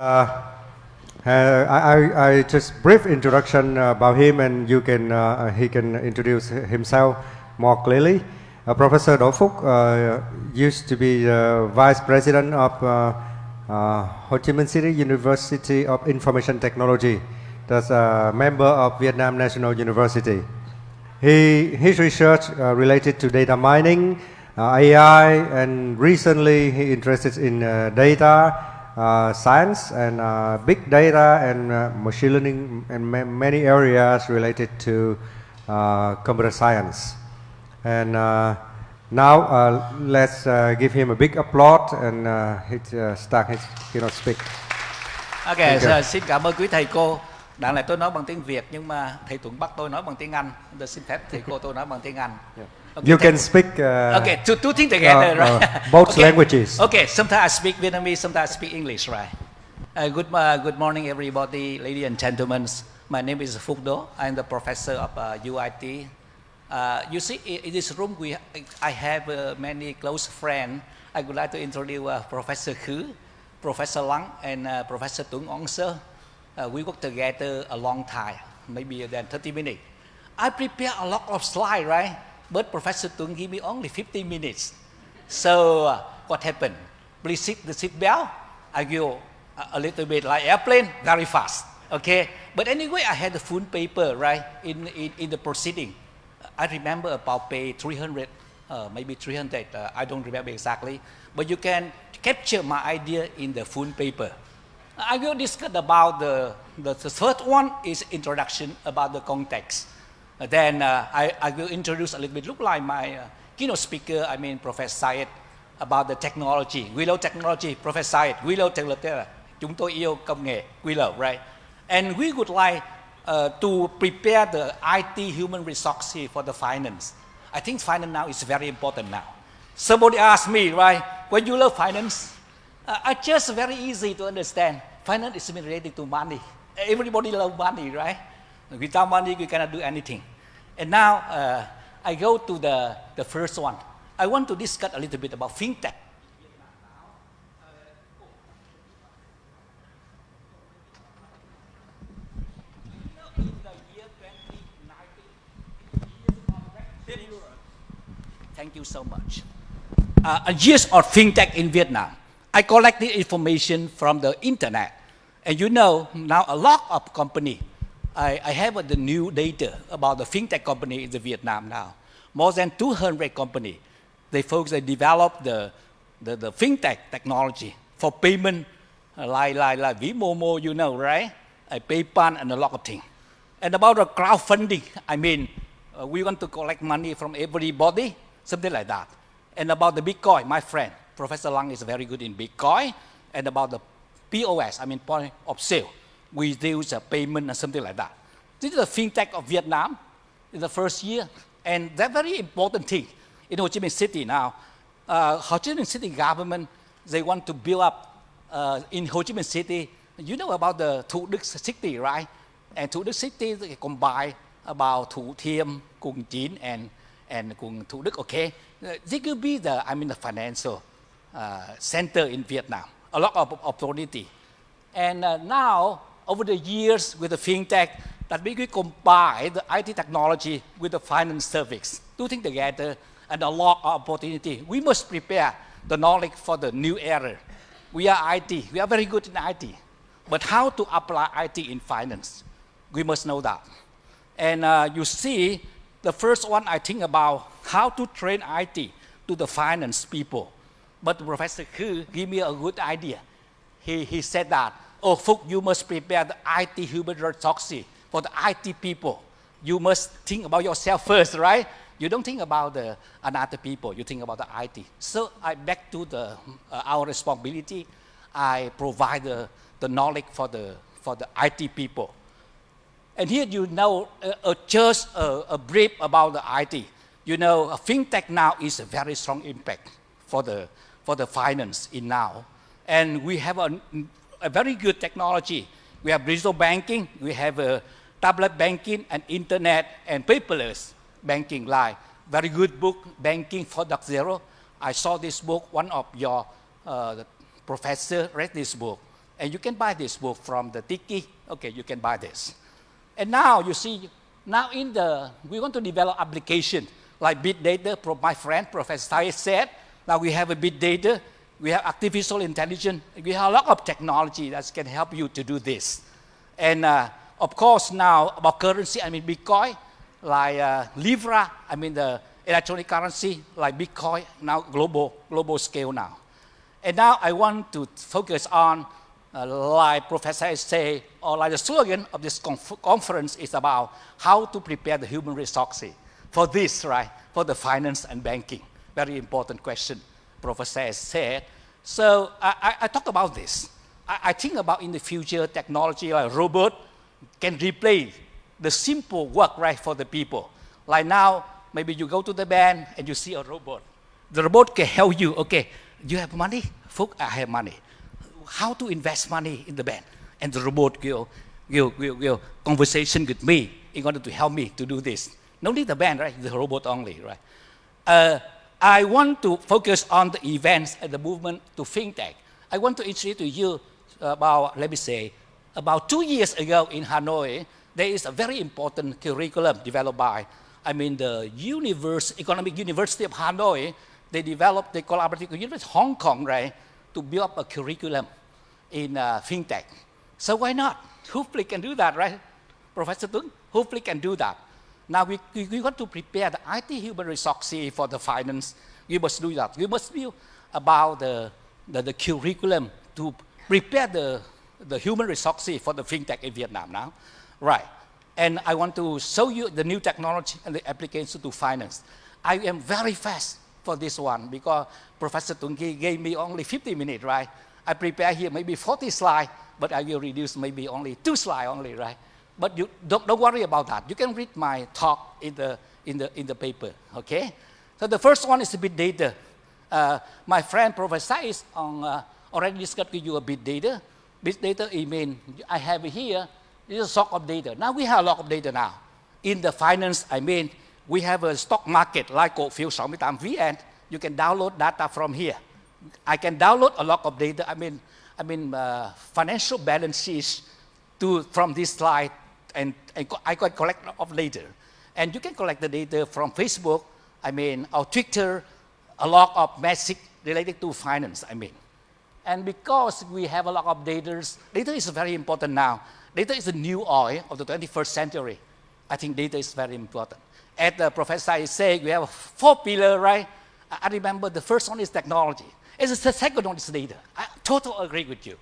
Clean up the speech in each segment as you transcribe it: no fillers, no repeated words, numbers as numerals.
I just brief introduction about him, and he can introduce himself more clearly. Professor Phuc used to be Vice President of Ho Chi Minh City University of Information Technology. That's a member of Vietnam National University. His research related to data mining, AI, and recently he interested in data science and big data and machine learning and many areas related to computer science. And now let's give him a big applause and start his keynote speak. Ok, xin cảm ơn quý thầy cô. Đoạn này tôi nói bằng tiếng Việt nhưng mà thầy Tuấn bắt tôi nói bằng tiếng Anh. Tôi xin phép thầy cô tôi nói bằng tiếng Anh. Okay, you can speak. Okay, two things together, right? Both languages. Okay, sometimes I speak Vietnamese, sometimes I speak English, right? Good morning, everybody, ladies and gentlemen. My name is Phuc. I'm the professor of UIT. You see, in this room, I have many close friends. I would like to introduce Professor Phuc, Professor Lang, and Professor Tuấn Ong. We work together a long time, maybe than 30 minutes. I prepare a lot of slides, right? But Professor Tuấn give me only 15 minutes. So what happened? Please sit the seat belt. I go a little bit like airplane, very fast. Okay. But anyway, I had the full paper, right? In the proceeding, I remember about page 300, maybe 300. I don't remember exactly. But you can capture my idea in the full paper. I will discuss about the first one is introduction about the context. Then I will introduce a little bit, look like my keynote speaker, I mean Professor Syed, about the technology. We love technology, Professor Syed, we love technology. Chúng tôi yêu công nghệ, we love, right? And we would like to prepare the IT human resources for the finance. I think finance now is very important now. Somebody asked me, right, when you love finance, I just very easy to understand. Finance is related to money. Everybody loves money, right? Without money, we cannot do anything. And now I go to the first one. I want to discuss a little bit about fintech. Thank you so much. Years of fintech in Vietnam. I collected information from the internet. And you know, now a lot of companies, I have the new data about the fintech company in Vietnam now. More than 200 companies. They develop the fintech technology for payment, like Vmomo, you know, right? PayPal and a lot of things. And about the crowdfunding, I mean, we want to collect money from everybody, something like that. And about the Bitcoin, my friend, Professor Lang is very good in Bitcoin. And about the POS, I mean point of sale. We use a payment and something like that. This is the fintech of Vietnam in the first year. And that's very important thing in Ho Chi Minh City now. Ho Chi Minh City government, they want to build up in Ho Chi Minh City. You know about the Thủ Đức City, right? And Thủ Đức City they combine about Thủ Thiêm, Cung Chín, and Cung Thủ Đức, okay? This could be the financial center in Vietnam. A lot of opportunity. And now, over the years with the fintech, that we could combine the IT technology with the finance service. Two things together and a lot of opportunity. We must prepare the knowledge for the new era. We are IT. We are very good in IT. But how to apply IT in finance? We must know that. And you see, the first one I think about how to train IT to the finance people. But Professor Phuc gave me a good idea. He said that, oh, Phuc, you must prepare the IT human resources for the IT people. You must think about yourself first, right? You don't think about the another people. You think about the IT. So I back to our responsibility. I provide the knowledge for the IT people. And here you know just a brief about the IT. You know, fintech now is a very strong impact for the finance in now. And we have a very good technology. We have digital banking, we have tablet banking and internet and paperless banking, like very good book, Banking 4.0. I saw this book, one of your professor read this book. And you can buy this book from the Tiki. Okay, you can buy this. And now you see, now we want to develop application like big data. My friend, Professor Sai said, now we have a big data, we have artificial intelligence, we have a lot of technology that can help you to do this. And of course now about currency, I mean Bitcoin, like Libra, I mean the electronic currency like Bitcoin, now global scale now. And now I want to focus on, like Professor say, or like the slogan of this conference is about how to prepare the human resources for this, right? For the finance and banking. Very important question, Professor said. So I talk about this. I think about in the future technology like robot can replace the simple work, right, for the people. Like now, maybe you go to the bank and you see a robot. The robot can help you, okay, you have money? Phuc, I have money. How to invest money in the bank? And the robot will conversation with me in order to help me to do this. No need the bank, right? The robot only, right? I want to focus on the events and the movement to fintech. I want to introduce to you about, let me say, about 2 years ago in Hanoi, there is a very important curriculum developed by, I mean, the Economic University of Hanoi. They developed the collaborative with University of Hong Kong, right, to build up a curriculum in fintech. So why not? HUFLIT can do that, right? Professor Tuấn, HUFLIT can do that. Now we want to prepare the IT human resources for the finance. We must do that. We must build about the curriculum to prepare the human resources for the fintech in Vietnam now. Right. And I want to show you the new technology and the application to finance. I am very fast for this one because Professor Tuấn gave me only 50 minutes, right? I prepare here maybe 40 slides, but I will reduce maybe only 2 slides only, right? But you don't worry about that. You can read my talk in the paper, okay? So the first one is the big data. My friend Professor is already discussed with you a big data. Big data, I mean, I have it here. This is a stock of data. Now we have a lot of data now. In the finance, I mean, we have a stock market like HUFLIT VN. You can download data from here. I can download a lot of data. I mean, financial balance sheets from this slide, and I can collect of data. And you can collect the data from Facebook, I mean, or Twitter, a lot of message related to finance, I mean. And because we have a lot of data is very important now. Data is the new oil of the 21st century. I think data is very important. As the professor is saying, we have 4 pillars, right? I remember the first one is technology. And the second one is data. I totally agree with you.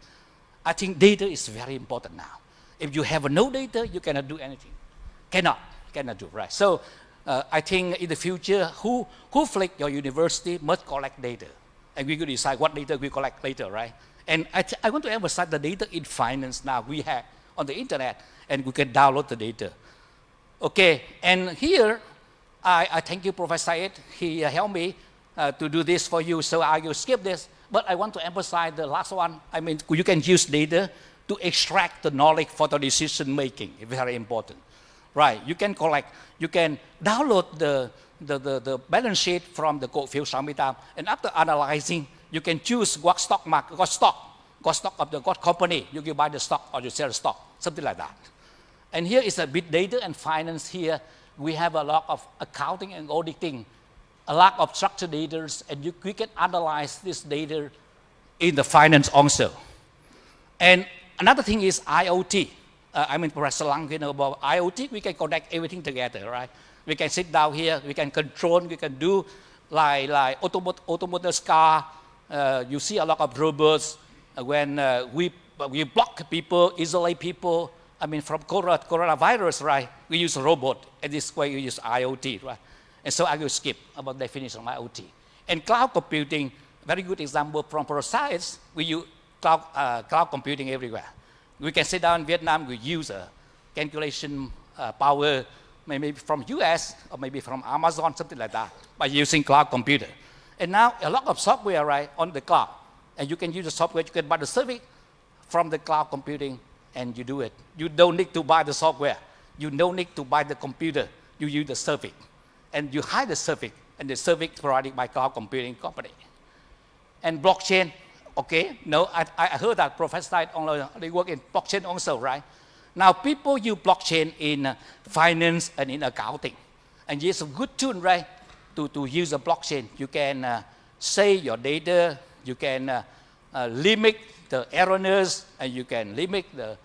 I think data is very important now. If you have no data, you cannot do anything. Cannot do, right? So I think in the future, HUFLIT, your university, must collect data. And we will decide what data we collect later, right? And I want to emphasize the data in finance now we have on the internet, and we can download the data. Okay, and here, I thank you, Professor Said. He helped me to do this for you, so I will skip this. But I want to emphasize the last one. I mean, you can use data to extract the knowledge for the decision making. Very important, right? You can collect, you can download the balance sheet from the HUFLIT, and after analyzing, you can choose what stock market, what stock of the what company. You can buy the stock or you sell the stock, something like that. And here is a big data and finance. Here we have a lot of accounting and auditing, a lot of structured data, and we can analyze this data in the finance also. And another thing is IoT. I mean, Professor Lang, you know about IoT. We can connect everything together, right? We can sit down here. We can control. We can do like automotive car. You see a lot of robots when we block people, isolate people. I mean, from coronavirus, right? We use a robot, and this way we use IoT, right? And so I will skip about definition of IoT. And cloud computing, very good example from science. We use cloud computing everywhere. We can sit down in Vietnam, we use a calculation power, maybe from US or maybe from Amazon, something like that, by using cloud computer. And now a lot of software, right, on the cloud. And you can use the software, you can buy the service from the cloud computing, and you do it. You don't need to buy the software. You don't need to buy the computer. You use the service. And you hire the service, and the service provided by cloud computing company. And blockchain, Okay, no, I heard that Professor Stein they work in blockchain also, right? Now people use blockchain in finance and in accounting. And it's a good tool, right, to use a blockchain. You can save your data, you can limit the errors, and you can limit the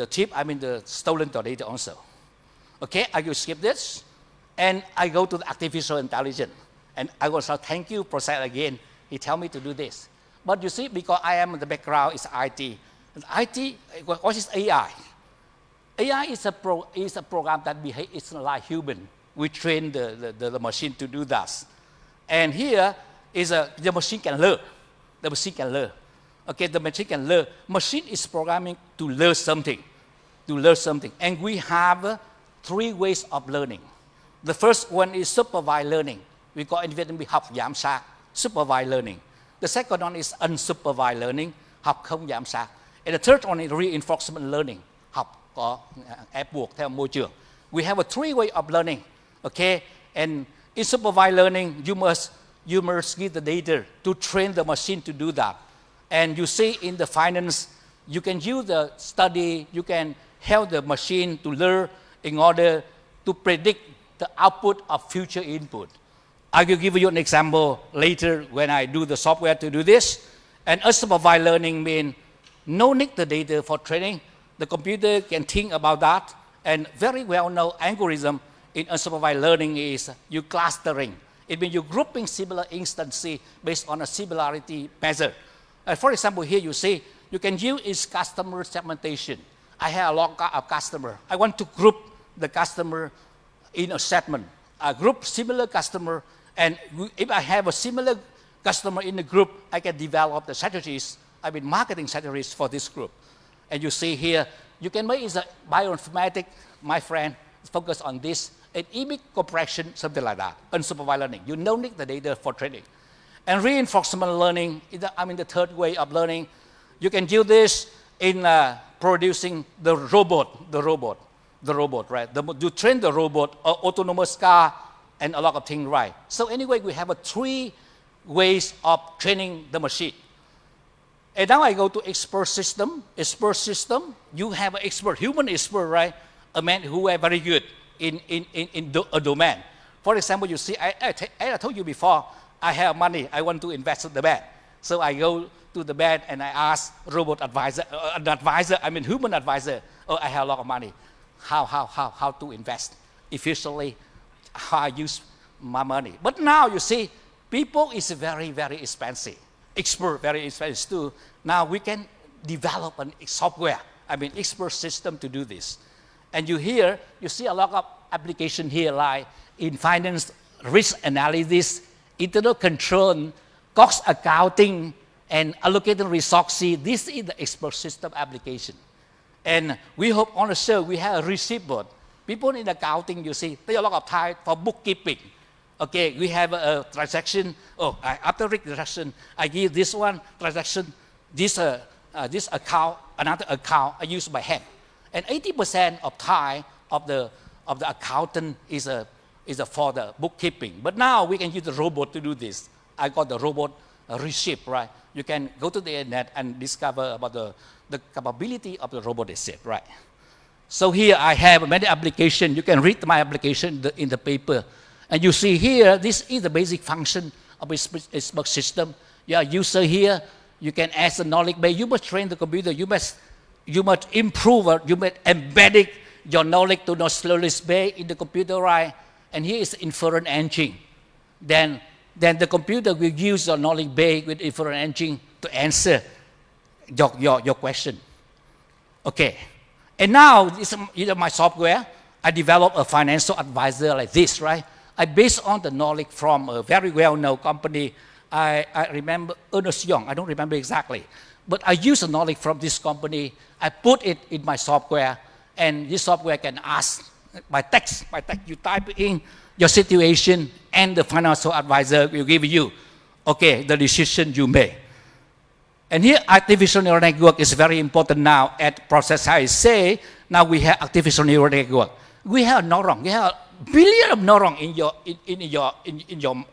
tip, the stolen data also. Okay, I will skip this, and I go to the artificial intelligence. And I will say thank you, Professor again. He tell me to do this. But you see, because I am the background is IT. And IT, what is AI? AI is a program that behaves like human. We train the machine to do that. And here is the machine can learn. The machine can learn. Okay, the machine can learn. Machine is programming to learn something. To learn something. And we have 3 ways of learning. The first one is supervised learning. We call in Vietnamese học giám sát, supervised learning. The second one is unsupervised learning, học không giám sát. And the third one is reinforcement learning, học có ép buộc theo môi trường. We have a 3 way of learning, okay? And in supervised learning, you must give the data to train the machine to do that. And you see in the finance, you can use the study, you can help the machine to learn in order to predict the output of future input. I will give you an example later when I do the software to do this. And unsupervised learning means no need the data for training. The computer can think about that. And very well-known algorithm in unsupervised learning is you clustering. It means you're grouping similar instances based on a similarity measure. For example, here you see, you can use its customer segmentation. I have a lot of customers. I want to group the customer in a segment. I group similar customer, and if I have a similar customer in the group, I can develop the strategies, marketing strategies for this group. And you see here, you can make it a bioinformatics, my friend, focus on this, and image compression, something like that, unsupervised learning. You don't need the data for training. And reinforcement learning, the 3rd way of learning, you can do this in producing the robot, right? You train the robot, autonomous car, and a lot of things, right? So anyway, we have 3 ways of training the machine. And now I go to expert system. Expert system, you have an expert, human expert, right? A man who is very good in a domain. For example, you see, I told you before, I have money, I want to invest in the bank. So I go to the bank and I ask human advisor, oh, I have a lot of money. How to invest efficiently, how I use my money. But now you see, people is very, very expensive. Expert, very expensive too. Now we can develop a software, expert system to do this. And you see a lot of application here like in finance, risk analysis, internal control, cost accounting, and allocating resources. This is the expert system application. And we hope on the show we have a receipt board. People in accounting, you see, take a lot of time for bookkeeping. Okay, we have a transaction. Oh, after transaction, I give this one transaction, this account, another account. I use my hand, and 80% of time of the accountant is for the bookkeeping. But now we can use the robot to do this. I got the robot receipt, right? You can go to the internet and discover about the capability of the robot receipt, right? So here I have many applications. You can read my application in the paper. And you see here, this is the basic function of a smart system. You are user here. You can ask the knowledge base. You must train the computer. You must improve or you must embed your knowledge to knowledge base in the computer, right? And here is inference engine. Then the computer will use your knowledge base with inference engine to answer your question. Okay. And now, this is my software. I develop a financial advisor like this, right? I based on the knowledge from a very well-known company. I remember Ernst Young. I don't remember exactly. But I use the knowledge from this company. I put it in my software. And this software can ask by text. You type in your situation and the financial advisor will give you, okay, the decision you make. And here, artificial neural network is very important now. At process I say, now we have artificial neural network. We have neuron. We have a billion of neuron in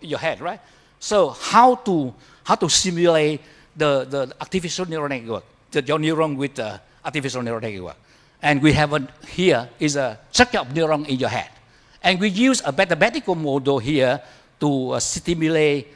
your head, right? So how to how to simulate the artificial neural network, your neuron with the artificial neural network. And we have here is a structure of neuron in your head. And we use a mathematical model here to simulate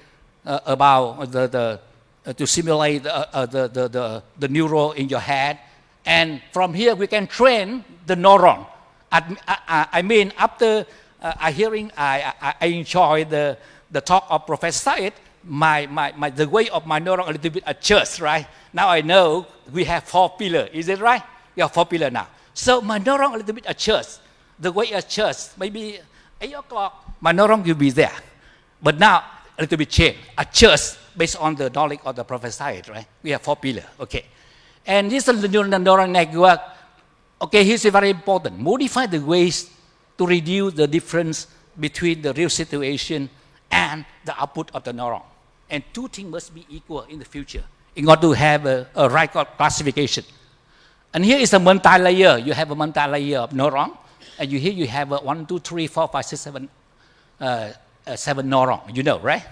about to simulate the neuron in your head. And from here we can train the neuron. I mean, after I enjoy the talk of Professor Said, the way of my neuron a little bit adjusts, right? Now I know we have 4 pillars. Is it right? We have 4 pillars now. So my neuron a little bit adjusts. The way it adjusts, maybe 8 o'clock, my neuron will be there. But now a little bit change, adjust based on the knowledge of the Professor Said, right? We have 4 pillars, okay. And this is the neural network. Okay, here's very important. Modify the ways to reduce the difference between the real situation and the output of the neuron. And 2 things must be equal in the future in order to have a right classification. And here is a multi-layer. You have a multi-layer of neuron. And here you have 1, 2, 3, 4, 5, 6, 7, 7 neuron, you know, right?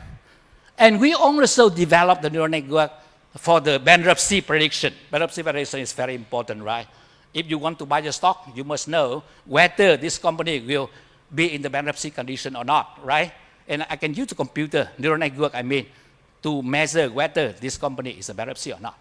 And we also developed the neural network for the bankruptcy prediction. Bankruptcy prediction is very important, right? If you want to buy a stock, you must know whether this company will be in the bankruptcy condition or not, right? And I can use the computer, neural network, to measure whether this company is a bankruptcy or not.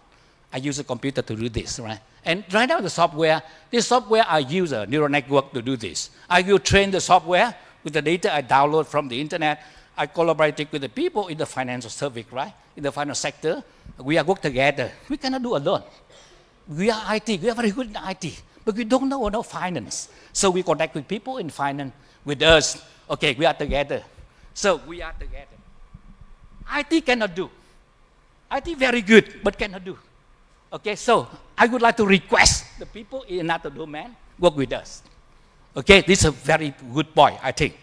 I use a computer to do this, right? And right now this software I use a neural network to do this. I will train the software with the data I download from the internet. I collaborate with the people in the financial service, right? In the financial sector, we are work together. We cannot do alone. We are IT, we are very good in IT, but we don't know about finance. So we connect with people in finance, with us. Okay, we are together. So we are together. IT cannot do. IT very good, but cannot do. Okay, so I would like to request the people in another domain work with us. Okay, this is a very good point, I think.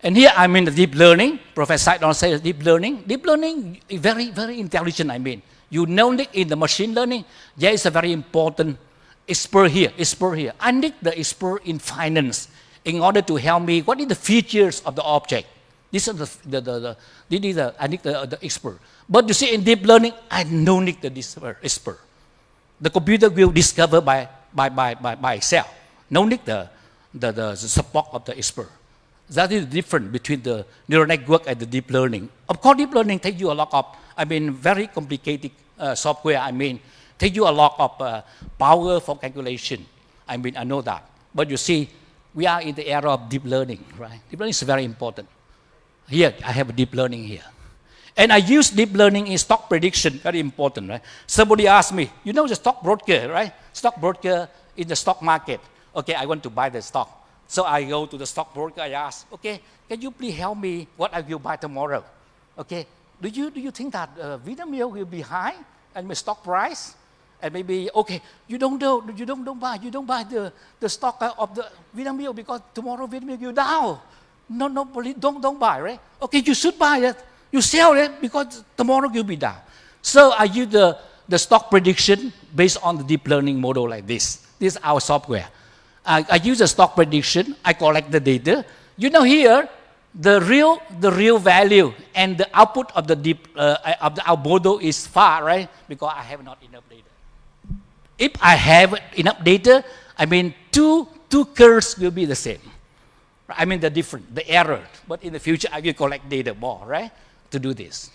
And here I'm in the deep learning. Professor Said says deep learning. Deep learning is very, very intelligent, You know it in the machine learning. There is a very important expert here. I need the expert in finance in order to help me. What is the features of the object? This is I need the expert. But you see, in deep learning, I don't need the expert. The computer will discover by itself. No need the support of the expert. That is different between the neural network and the deep learning. Of course, deep learning takes you a lot of, very complicated software. Take you a lot of power for calculation. I know that. But you see, we are in the era of deep learning, right? Deep learning is very important. Here, I have a deep learning here. And I use deep learning in stock prediction, very important, right? Somebody asked me, you know the stock broker, right? Stock broker in the stock market. Okay, I want to buy the stock. So I go to the stock broker, I ask, okay, can you please help me what I will buy tomorrow? Okay, do you think that Vietnamese will be high and my stock price? And maybe, okay, you don't buy the stock of the Vietnamese because tomorrow Vietnamese will down. No, please don't buy, right? Okay, you should buy it. You sell it because tomorrow will be down. So I use the stock prediction based on the deep learning model like this. This is our software. I use the stock prediction. I collect the data. You know here, the real value and the output of the our model is far, right? Because I have not enough data. If I have enough data, two curves will be the same. The different, the error. But in the future, I will collect data more, right? To do this.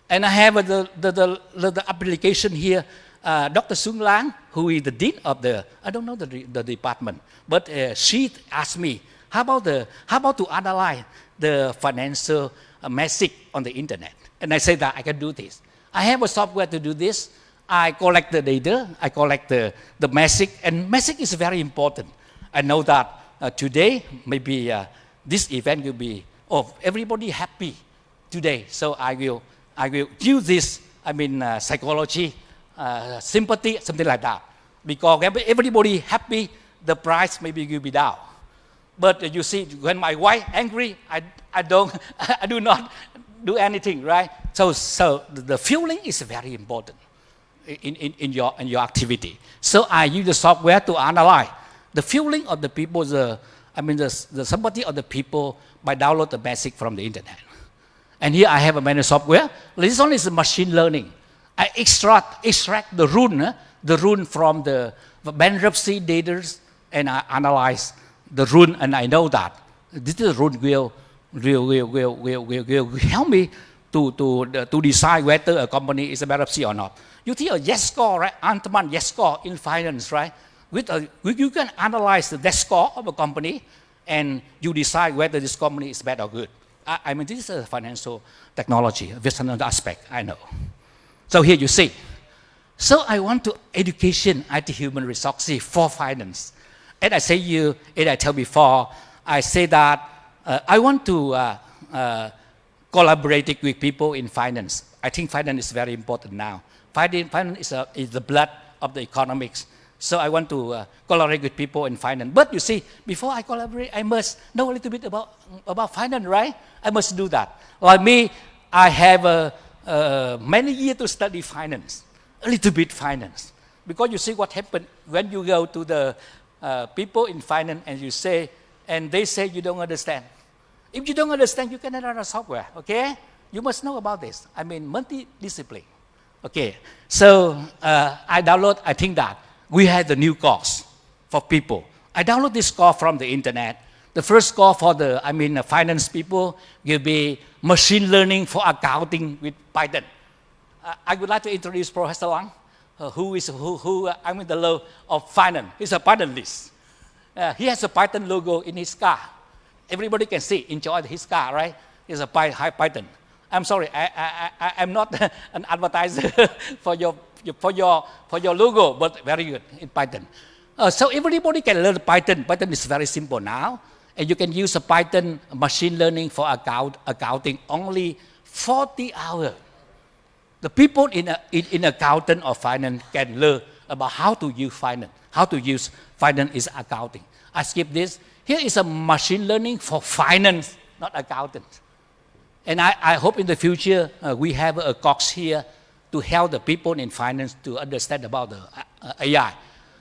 And I have the application here. Dr. Sung Lang, who is the dean of I don't know the department, but she asked me, how about to analyze the financial message on the internet? And I said that I can do this. I have a software to do this. I collect the data, I collect the message, and message is very important. I know that today, maybe this event will be, everybody happy today. So I will use this, psychology, sympathy, something like that. Because everybody happy, the price maybe will be down. But you see, when my wife angry, I do not do anything, right? So the feeling is very important in your activity. So I use the software to analyze the feeling of the people, the sympathy of the people by download the message from the internet. And here I have a manual software. This one is machine learning. I extract the rule from the bankruptcy data, and I analyze the rule, and I know that this rule will help me to decide whether a company is a bankruptcy or not. You see a yes score, right? Antaman yes score in finance, right? You can analyze the yes score of a company, and you decide whether this company is bad or good. I mean, this is a financial technology, this another aspect, I know. So here you see. So I want to education IT human resources for finance. And I tell before, I say that I want to collaborate with people in finance. I think finance is very important now. Finance is the blood of the economics. So I want to collaborate with people in finance. But you see, before I collaborate, I must know a little bit about finance, right? I must do that. Like me, I have many years to study finance, a little bit finance. Because you see what happened when you go to the people in finance and they say you don't understand. If you don't understand, you cannot run a software, okay? You must know about this. I mean, multidiscipline. Okay, so I think that we have the new course for people. I download this course from the internet. The first course for the finance people will be machine learning for accounting with Python. I would like to introduce Professor Lang, who the law of finance. He's a Pythonist. He has a Python logo in his car. Everybody can see, enjoy his car, right? He's a Python. I'm sorry, I'm not an advertiser for your logo, but very good in Python. So everybody can learn Python. Python is very simple now. And you can use a Python machine learning for accounting only 40 hours. The people in accounting or finance can learn about how to use finance, how to use finance is accounting. I skip this. Here is a machine learning for finance, not accountant. And I hope in the future we have a course here to help the people in finance to understand about the AI.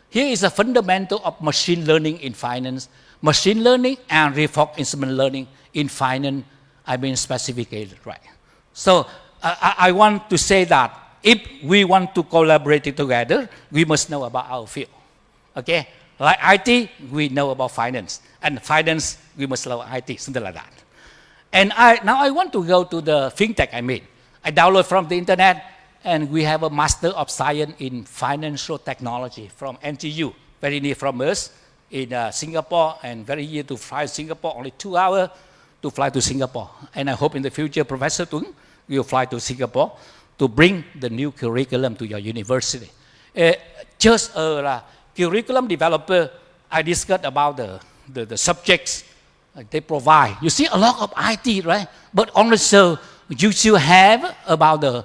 Here is a fundamental of machine learning in finance. Machine learning and reinforcement learning in finance, specificated, right? So I want to say that if we want to collaborate together, we must know about our field, okay? Like IT, we know about finance, and finance, we must know IT, something like that. And now I want to go to the fintech. I download from the internet, and we have a Master of Science in Financial Technology from NTU, very near from us in Singapore, and very near to fly to Singapore, only 2 hours to fly to Singapore. And I hope in the future, Professor Tung will fly to Singapore to bring the new curriculum to your university. Just a curriculum developer, I discussed about the subjects they provide. You see a lot of IT, right? But also you still have about the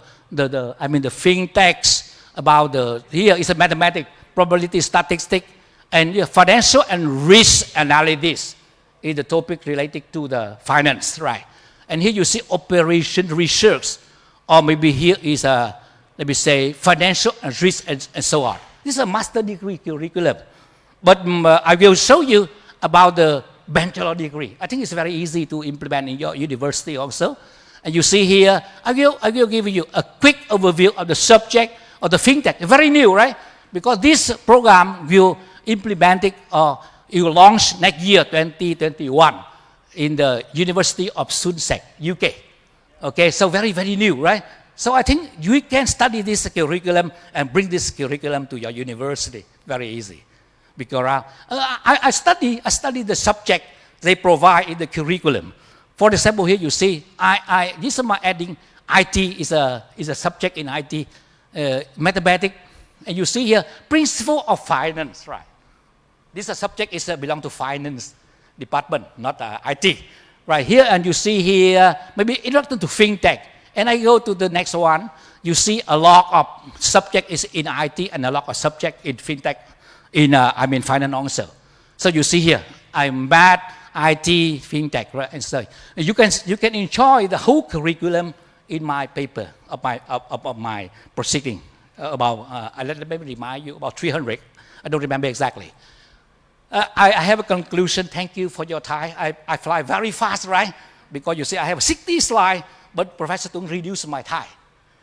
fintechs, about here is a mathematics, probability statistics, and financial and risk analysis is the topic related to the finance, right? And here you see operation research, or maybe here is let me say financial and risk and so on. This is a master degree curriculum. But I will show you about the bachelor degree. I think it's very easy to implement in your university also. And you see here, I will give you a quick overview of the subject of the fintech. Very new, right? Because this program will implement it, it will launch next year, 2021, in the University of Sussex, UK. Okay, so very, very new, right? So I think you can study this curriculum and bring this curriculum to your university. Very easy. Because I study the subject they provide in the curriculum. For example, here you see, this is my adding IT is a subject in IT, mathematics, and you see here, principle of finance, right? This subject belong to finance department, not IT, right here. And you see here, maybe introduction to fintech. And I go to the next one. You see a lot of subject is in IT and a lot of subject in fintech, in finance also. So you see here, I'm math, IT, fintech, right? And so you can enjoy the whole curriculum in my paper of my proceeding about. Let me remind you about 300. I don't remember exactly. I have a conclusion. Thank you for your time. I fly very fast, right? Because you see, I have 60 slides, But Professor Tung reduced my Thai,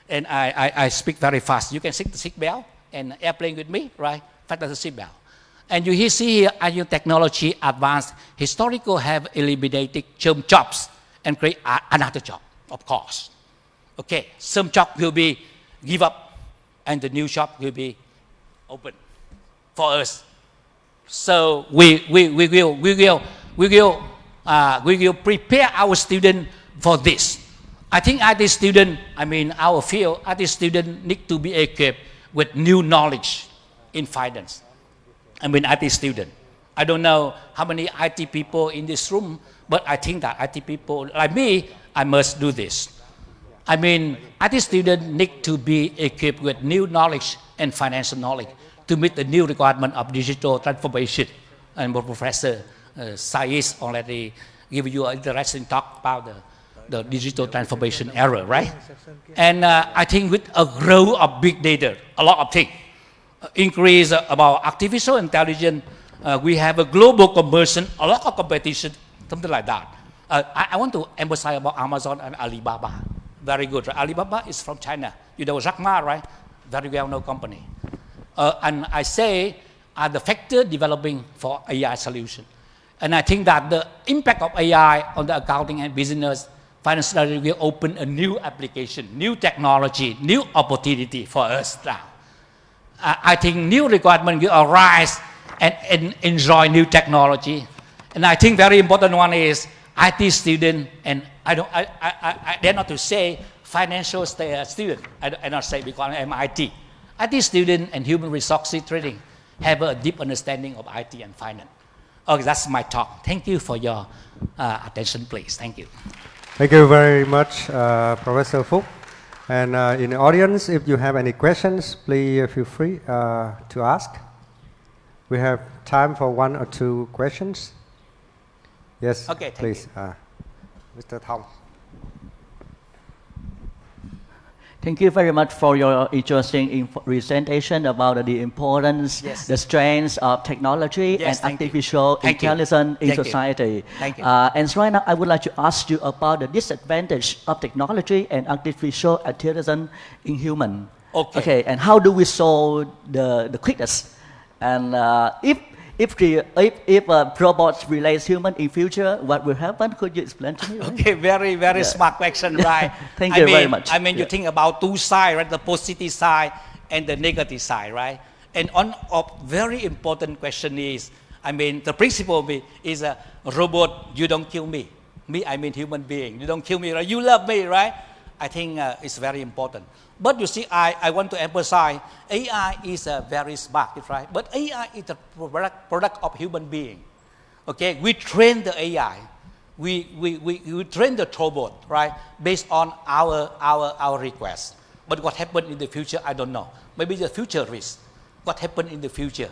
and I speak very fast. You can sit the seatbelt and airplane with me, right? Fasten the seatbelt. And you see here, IU technology advanced historical have eliminated some jobs and create another job, of course. Okay, some job will be give up, and the new job will be open for us. So we will prepare our students for this. I think IT student, our field, IT student need to be equipped with new knowledge in finance. IT student. I don't know how many IT people in this room, but I think that IT people like me, I must do this. IT students need to be equipped with new knowledge and financial knowledge to meet the new requirement of digital transformation. And Professor Saiz already give you an interesting talk about the digital transformation era, right? And I think with a growth of big data, a lot of things. Increase about artificial intelligence, we have a global conversion, a lot of competition, something like that. I want to emphasize about Amazon and Alibaba. Very good, right? Alibaba is from China. You know Jack Ma, right? Very well-known company. And I say are the factor developing for AI solution. And I think that the impact of AI on the accounting and business finance study will open a new application, new technology, new opportunity for us now. I think new requirement will arise and enjoy new technology. And I think very important one is IT student, and I dare not to say financial student. I not say because I'm IT. IT student and human resources training have a deep understanding of IT and finance. Okay, that's my talk. Thank you for your attention, please. Thank you. Thank you very much, Professor Phuc. And in the audience, if you have any questions, please feel free to ask. We have time for 1 or 2 questions. Yes, okay, please, Mr. Thong. Thank you very much for your interesting presentation about the importance, the strengths of technology and artificial intelligence in society. Thank you. And so right now, I would like to ask you about the disadvantage of technology and artificial intelligence in human. Okay. And how do we solve the quickness? And if robots replace human in future, what will happen? Could you explain to me? Right? Okay, very smart question, right? Thank you very much. You think about two sides, right? The positive side and the negative side, right? And on a very important question is, the principle is a robot, you don't kill me. Me, human being. You don't kill me, right? You love me, right? I think it's very important. But you see, I want to emphasize, AI is very smart, right? But AI is a product of human being. Okay, we train the AI. We train the robot, right? Based on our request. But what happened in the future, I don't know. Maybe the future risk. What happened in the future?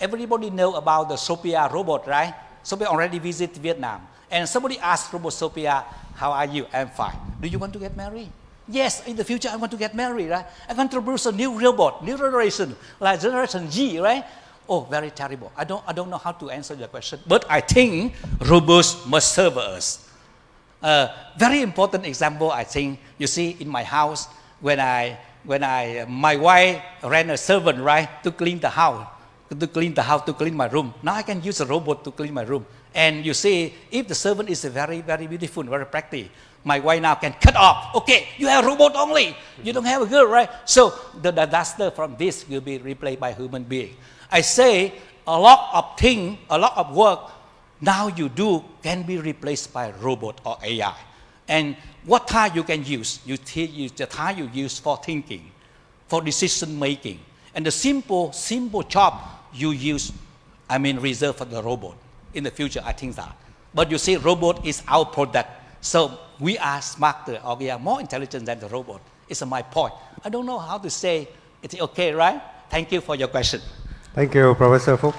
Everybody know about the Sophia robot, right? Sophia already visited Vietnam. And somebody asked Robot Sophia, how are you? I'm fine. Do you want to get married? Yes, in the future I want to get married, right? I want to produce a new robot, new generation, like generation G, right? Oh, very terrible. I don't know how to answer your question. But I think robots must serve us. Very important example, I think, you see in my house, when my wife ran a servant, right, to clean the house, to clean my room. Now I can use a robot to clean my room. And you see, if the servant is very beautiful, very practical, my wife now can cut off. Okay, you have a robot only. You don't have a girl, right? So the disaster from this will be replaced by human being. I say a lot of things, a lot of work now you do can be replaced by robot or AI. And what time you can use? The time you use for thinking, for decision making. And the simple job you use, reserved for the robot. In the future, I think that. But you see, robot is our product. So we are smarter or we are more intelligent than the robot. It's my point. I don't know how to say it's okay, right? Thank you for your question. Thank you, Professor Phuc.